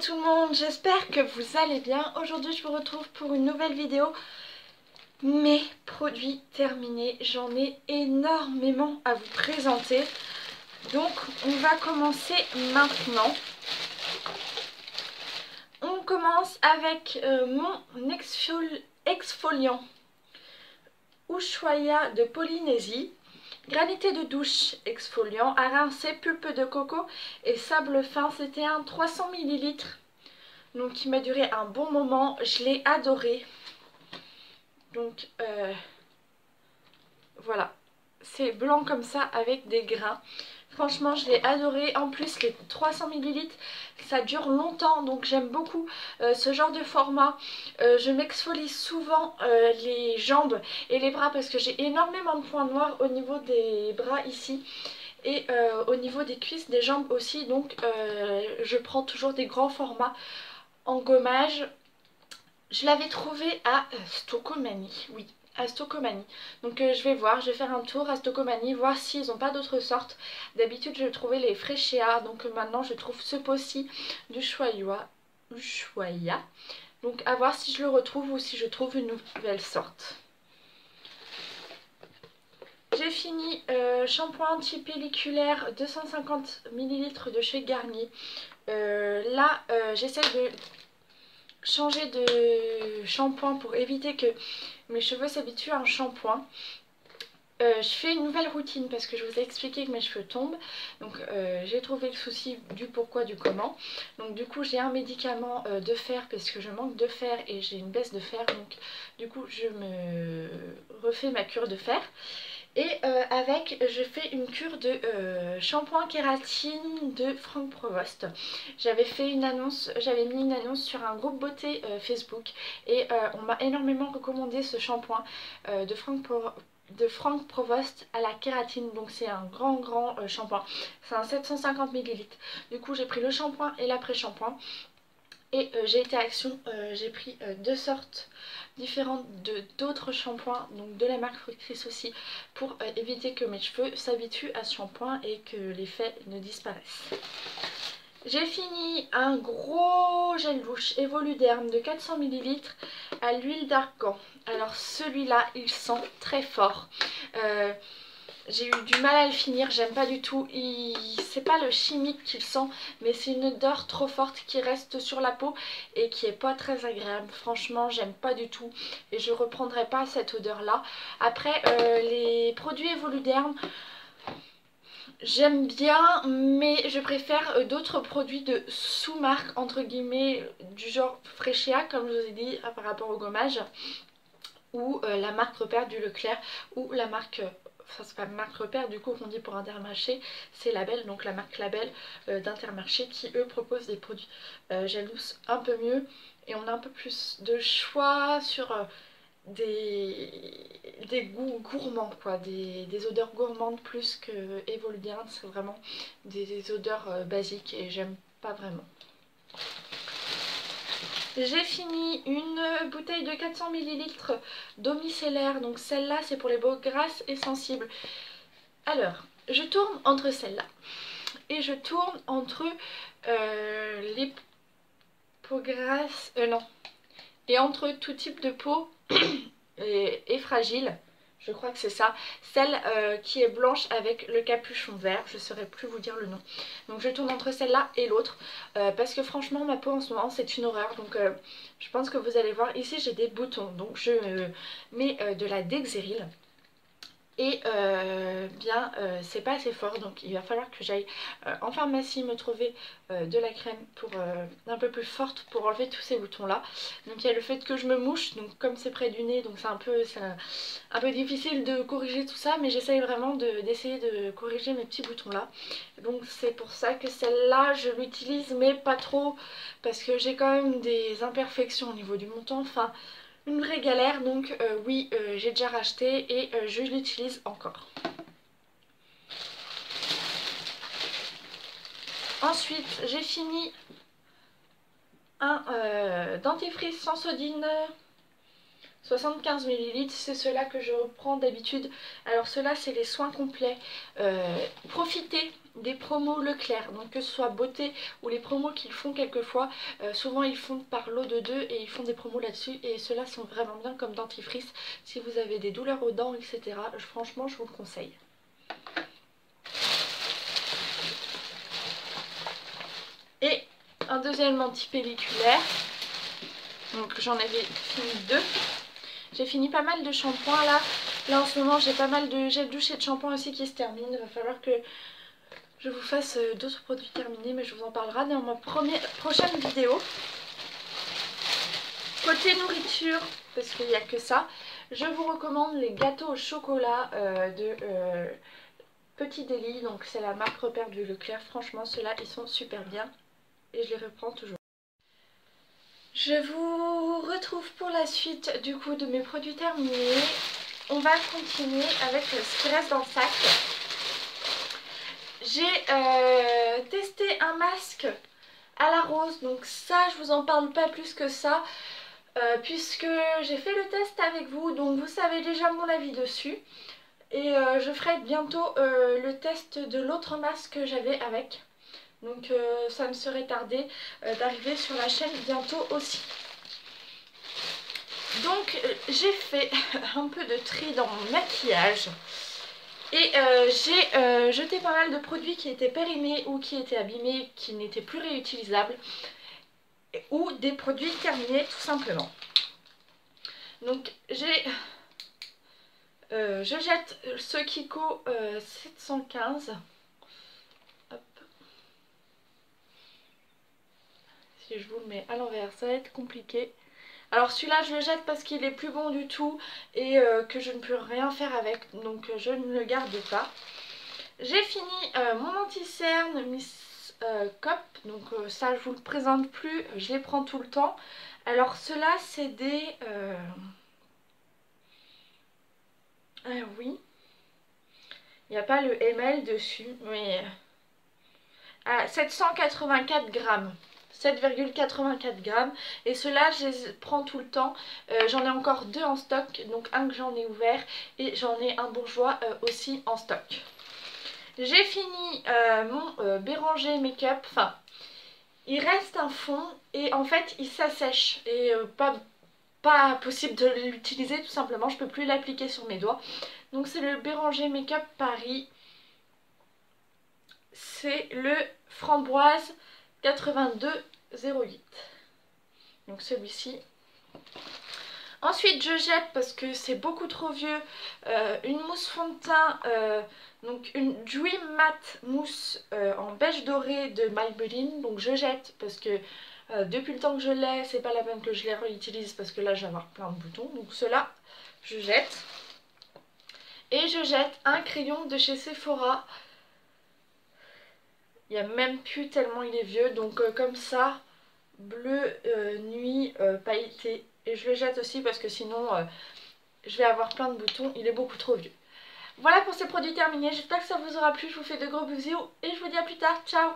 tout le monde, j'espère que vous allez bien. Aujourd'hui je vous retrouve pour une nouvelle vidéo. Mes produits terminés, j'en ai énormément à vous présenter. Donc on va commencer maintenant. On commence avec mon exfoliant Ushuaïa de Polynésie. Granité de douche exfoliant à rincer, pulpe de coco et sable fin. C'était un 300 ml. Donc il m'a duré un bon moment. Je l'ai adoré. Donc voilà. C'est blanc comme ça avec des grains. Franchement je l'ai adoré. En plus les 300 ml ça dure longtemps. Donc j'aime beaucoup ce genre de format. Je m'exfolie souvent les jambes et les bras parce que j'ai énormément de points noirs au niveau des bras ici. Et au niveau des cuisses, des jambes aussi. Donc je prends toujours des grands formats en gommage. Je l'avais trouvé à Stokomani, oui, à Stokomani. Donc je vais voir, je vais faire un tour à Stokomani, voir s'ils n'ont pas d'autres sortes. D'habitude je trouvais les Freccia, donc maintenant je trouve ce pot-ci du Ushuaïa. Donc à voir si je le retrouve ou si je trouve une nouvelle sorte. J'ai fini shampoing anti-pelliculaire 250 ml de chez Garnier. Là j'essaie de changer de shampoing pour éviter que mes cheveux s'habituent à un shampoing. Je fais une nouvelle routine parce que je vous ai expliqué que mes cheveux tombent. Donc j'ai trouvé le souci du pourquoi, du comment. Donc du coup j'ai un médicament de fer parce que je manque de fer et j'ai une baisse de fer. Donc du coup je me refais ma cure de fer. Et avec, je fais une cure de shampoing kératine de Franck Provost. J'avais fait une annonce, j'avais mis une annonce sur un groupe beauté Facebook. Et on m'a énormément recommandé ce shampoing de Franck Provost à la kératine. Donc c'est un grand shampoing. C'est un 750 ml. Du coup j'ai pris le shampoing et l'après-shampoing. Et j'ai été à Action, j'ai pris deux sortes différentes d'autres shampoings, donc de la marque Fructis aussi, pour éviter que mes cheveux s'habituent à ce shampoing et que l'effet ne disparaisse. J'ai fini un gros gel douche Evoluderm de 400 ml à l'huile d'argan. Alors celui-là il sent très fort. J'ai eu du mal à le finir, j'aime pas du tout. C'est pas le chimique qu'il sent, mais c'est une odeur trop forte qui reste sur la peau et qui est pas très agréable. Franchement, j'aime pas du tout et je reprendrai pas cette odeur là. Après, les produits Evoluderm, j'aime bien, mais je préfère d'autres produits de sous-marque, entre guillemets, du genre Freccia, comme je vous ai dit par rapport au gommage, ou la marque Repère du Leclerc, ou la marque... Enfin c'est pas marque Repère du coup qu'on dit pour Intermarché, c'est Label, donc la marque Label d'Intermarché qui eux proposent des produits gel douce un peu mieux et on a un peu plus de choix sur des goûts gourmands quoi, des odeurs gourmandes plus que Evoluderm, c'est vraiment des odeurs basiques et j'aime pas vraiment. J'ai fini une bouteille de 400 ml d'eau micellaire, donc celle-là c'est pour les peaux grasses et sensibles. Alors, je tourne entre celle-là et je tourne entre les peaux grasses, non, et entre tout type de peau et fragile. Je crois que c'est ça, celle qui est blanche avec le capuchon vert, je ne saurais plus vous dire le nom. Donc je tourne entre celle-là et l'autre, parce que franchement ma peau en ce moment c'est une horreur. Donc je pense que vous allez voir, ici j'ai des boutons, donc je mets de la Dexeryl. Et bien c'est pas assez fort, donc il va falloir que j'aille en pharmacie me trouver de la crème pour un peu plus forte pour enlever tous ces boutons là. Donc il y a le fait que je me mouche, donc comme c'est près du nez, donc c'est un peu difficile de corriger tout ça, mais j'essaye vraiment d'essayer de corriger mes petits boutons là. Donc c'est pour ça que celle-là je l'utilise mais pas trop, parce que j'ai quand même des imperfections au niveau du montant, enfin... Une vraie galère, donc oui, j'ai déjà racheté et je l'utilise encore. Ensuite, j'ai fini un dentifrice Sensodyne 75 ml, c'est ceux-là que je reprends d'habitude. Alors ceux-là c'est les soins complets. Profitez des promos Leclerc, donc que ce soit beauté ou les promos qu'ils font quelquefois, souvent ils font par lot de 2 et ils font des promos là-dessus, et ceux-là sont vraiment bien comme dentifrice si vous avez des douleurs aux dents, etc. Franchement je vous le conseille. Et un deuxième antipelliculaire, donc j'en avais fini 2. J'ai fini pas mal de shampoings là. Là en ce moment j'ai pas mal de gel douche et de shampoing aussi qui se terminent. Il va falloir que je vous fasse d'autres produits terminés, mais je vous en parlerai dans ma prochaine vidéo. Côté nourriture, parce qu'il n'y a que ça, je vous recommande les gâteaux au chocolat de Petit Délit. Donc c'est la marque repère du Leclerc. Franchement ceux-là ils sont super bien et je les reprends toujours. Je vous retrouve pour la suite du coup de mes produits terminés. On va continuer avec ce qui reste dans le sac. J'ai testé un masque à la rose, donc ça je vous en parle pas plus que ça, puisque j'ai fait le test avec vous, donc vous savez déjà mon avis dessus. Et je ferai bientôt le test de l'autre masque que j'avais avec. Donc ça me serait tardé d'arriver sur la chaîne bientôt aussi. Donc j'ai fait un peu de tri dans mon maquillage. Et j'ai jeté pas mal de produits qui étaient périmés ou qui étaient abîmés, qui n'étaient plus réutilisables. Ou des produits terminés tout simplement. Donc je jette ce Kiko 715. Hop. Si je vous le mets à l'envers, ça va être compliqué. Alors celui-là je le jette parce qu'il est plus bon du tout et que je ne peux rien faire avec, donc je ne le garde pas. J'ai fini mon anti-cerne Miss Cop, donc ça je vous le présente plus, je les prends tout le temps. Alors ceux-là c'est des... oui, il n'y a pas le ml dessus, mais... 784 grammes. 7,84 grammes, et ceux-là je les prends tout le temps. J'en ai encore 2 en stock, donc un que j'en ai ouvert et j'en ai un bourgeois aussi en stock. J'ai fini mon Béranger Make-up, enfin il reste un fond et en fait il s'assèche et pas possible de l'utiliser tout simplement, je peux plus l'appliquer sur mes doigts. Donc c'est le Béranger Make-up Paris, c'est le framboise 8208, donc celui-ci. Ensuite je jette parce que c'est beaucoup trop vieux une mousse fond de teint, donc une Dream Matte mousse en beige doré de Maybelline. Donc je jette parce que depuis le temps que je l'ai, c'est pas la peine que je les réutilise parce que là je vais avoir plein de boutons. Donc ceux-là je jette. Et je jette un crayon de chez Sephora. Il n'y a même plus tellement il est vieux, donc comme ça, bleu nuit pailleté. Et je le jette aussi parce que sinon je vais avoir plein de boutons, il est beaucoup trop vieux. Voilà pour ces produits terminés, j'espère que ça vous aura plu, je vous fais de gros bisous et je vous dis à plus tard, ciao.